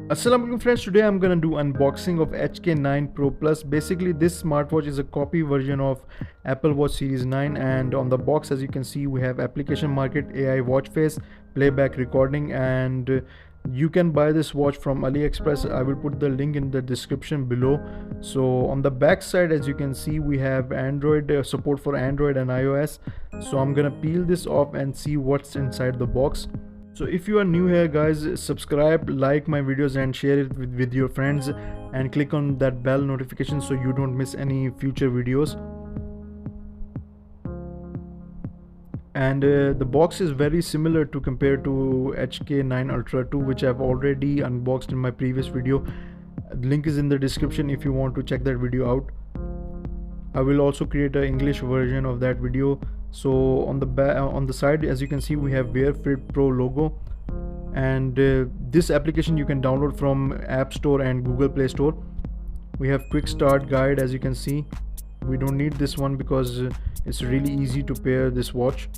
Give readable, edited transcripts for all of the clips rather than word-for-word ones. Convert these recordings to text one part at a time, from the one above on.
Assalamualaikum friends, today I'm gonna do unboxing of HK9 Pro Plus. Basically this smartwatch is a copy version of Apple Watch Series 9, and on the box as you can see we have application market, AI watch face, playback recording, and you can buy this watch from AliExpress. I will put the link in the description below. So on the back side as you can see we have Android support for Android and iOS. So I'm gonna peel this off and see what's inside the box. So if you are new here guys, subscribe, like my videos and share it with your friends, and click on that bell notification so you don't miss any future videos. And the box is very similar to compare to HK9 Ultra 2, which I've already unboxed in my previous video. Link is in the description if you want to check that video out. I will also create an English version of that video. So on the side as you can see we have Wear Fit Pro logo, and this application you can download from App Store and Google Play Store. We have quick start guide. As you can see we don't need this one because it's really easy to pair this watch.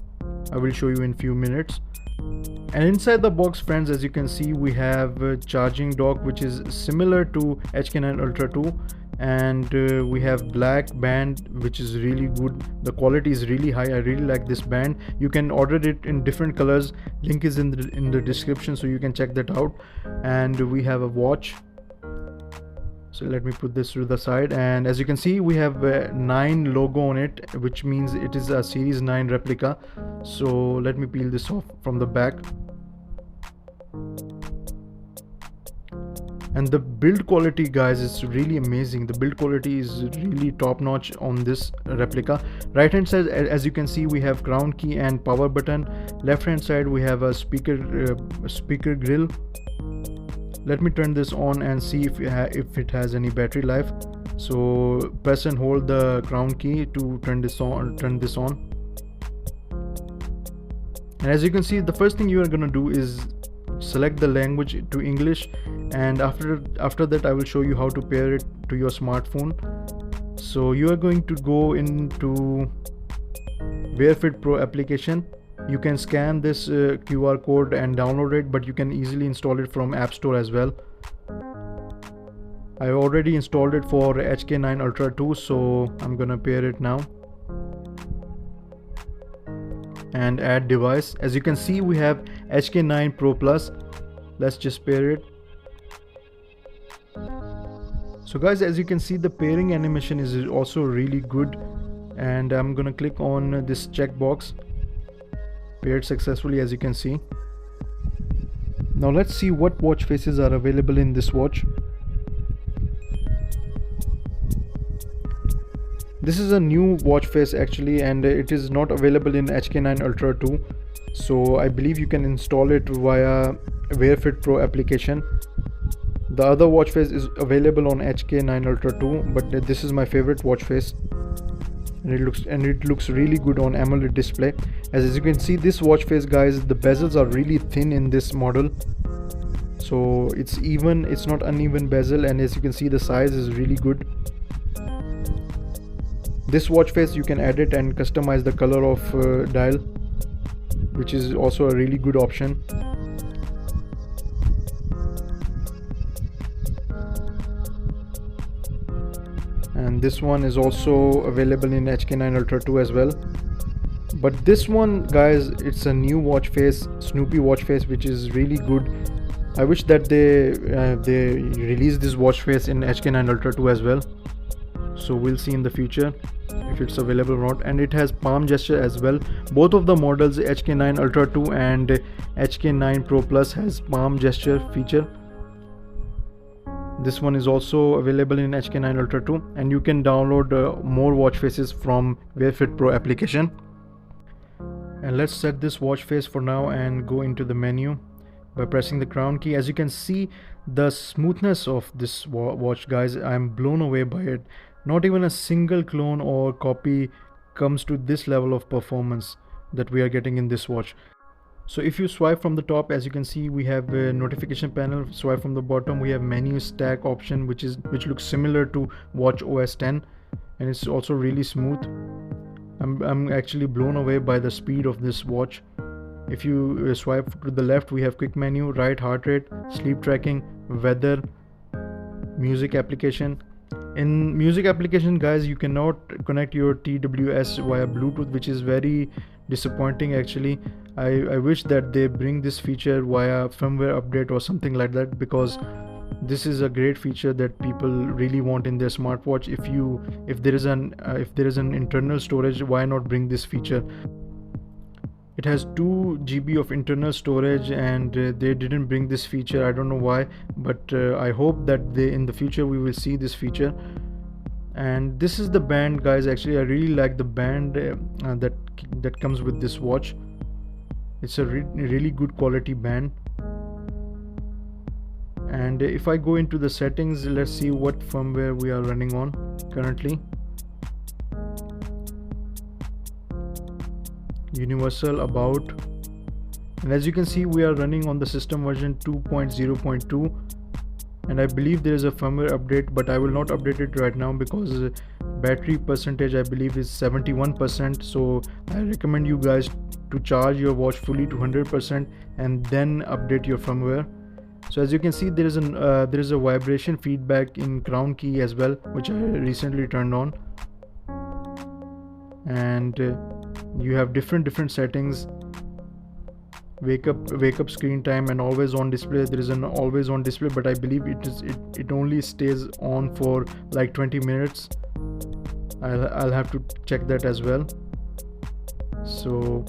I will show you in few minutes. And inside the box friends, as you can see we have a charging dock which is similar to HK9 Ultra 2, and we have black band which is really good. The quality is really high. I really like this band. You can order it in different colors. Link is in the description so you can check that out. And we have a watch. So let me put this to the side, and as you can see we have 9 logo on it, which means it is a Series 9 replica. So let me peel this off from the back. And the build quality guys is really amazing. The build quality is really top notch on this replica. Right hand side as you can see we have crown key and power button. Left hand side we have a speaker grill. Let me turn this on and see if it has any battery life. So press and hold the crown key to turn this on. And as you can see the first thing you are going to do is select the language to English, and after that I will show you how to pair it to your smartphone. So you are going to go into Wear Fit Pro application. You can scan this QR code and download it, but you can easily install it from App Store as well. I already installed it for HK9 Ultra 2, so I'm gonna pair it now and add device. As you can see we have HK9 Pro Plus. Let's just pair it. So guys, as you can see the pairing animation is also really good, and I'm gonna click on this checkbox. Paired successfully, as you can see. Now let's see what watch faces are available in this watch. This is a new watch face actually, and it is not available in HK9 Ultra 2. So I believe you can install it via Wear Fit Pro application. The other watch face is available on HK9 Ultra 2, but this is my favorite watch face. And it looks really good on AMOLED display. As you can see this watch face guys, the bezels are really thin in this model, so it's even, it's not uneven bezel, and as you can see the size is really good. This watch face you can edit and customize the color of dial, which is also a really good option. And this one is also available in HK9 Ultra 2 as well. But this one guys, it's a new watch face, Snoopy watch face, which is really good. I wish that they release this watch face in HK9 Ultra 2 as well. So we'll see in the future if it's available or not. And it has palm gesture as well. Both of the models, HK9 Ultra 2 and HK9 Pro Plus, has palm gesture feature. This one is also available in HK9 Ultra 2, and you can download more watch faces from Wear Fit Pro application. And let's set this watch face for now and go into the menu by pressing the crown key. As you can see the smoothness of this watch guys, I'm blown away by it. Not even a single clone or copy comes to this level of performance that we are getting in this watch. So if you swipe from the top, as you can see we have a notification panel. Swipe from the bottom we have menu stack option, which looks similar to watch OS 10, and it's also really smooth. I'm actually blown away by the speed of this watch. If you swipe to the left, we have quick menu, right heart rate, sleep tracking, weather, music application. In music application, guys, you cannot connect your TWS via Bluetooth, which is very disappointing actually. I wish that they bring this feature via firmware update or something like that, because this is a great feature that people really want in their smartwatch. If there is an internal storage, why not bring this feature? It has 2 GB of internal storage, and they didn't bring this feature. I don't know why, but I hope that in the future we will see this feature. And this is the band, guys. Actually, I really like the band that comes with this watch. It's a really good quality band. And if I go into the settings, let's see what firmware we are running on currently. Universal, about, and as you can see, we are running on the system version 2.0.2, and I believe there is a firmware update, but I will not update it right now because battery percentage I believe is 71%. So I recommend you guys to charge your watch fully to 100% and then update your firmware. So as you can see, there is a vibration feedback in crown key as well, which I recently turned on. And you have different settings: wake up screen time, and always on display. There is an always on display, but I believe it only stays on for like 20 minutes. I'll have to check that as well. So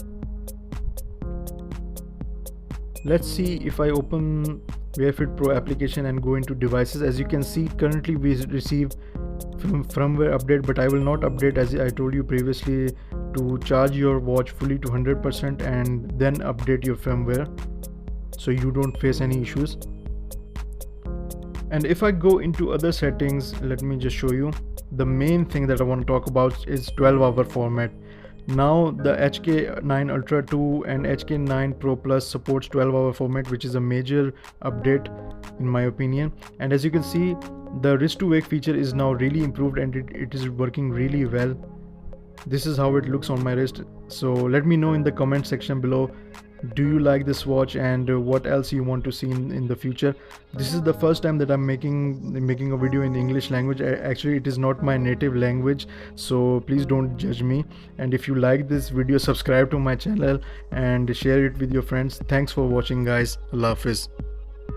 let's see if I open WearFit Pro application and go into devices. As you can see, currently we receive firmware update, but I will not update, as I told you previously, to charge your watch fully to 100% and then update your firmware so you don't face any issues. And if I go into other settings, let me just show you. The main thing that I want to talk about is 12-hour format. Now the HK9 Ultra 2 and HK9 Pro Plus supports 12-hour format, which is a major update in my opinion. And as you can see, the wrist to wake feature is now really improved, and it is working really well. This is how it looks on my wrist. So let me know in the comment section below, do you like this watch, and what else you want to see in the future. This is the first time that I'm making a video in English language. Actually, it is not my native language, so please don't judge me. And if you like this video, subscribe to my channel and share it with your friends. Thanks for watching, guys. Allah Hafiz.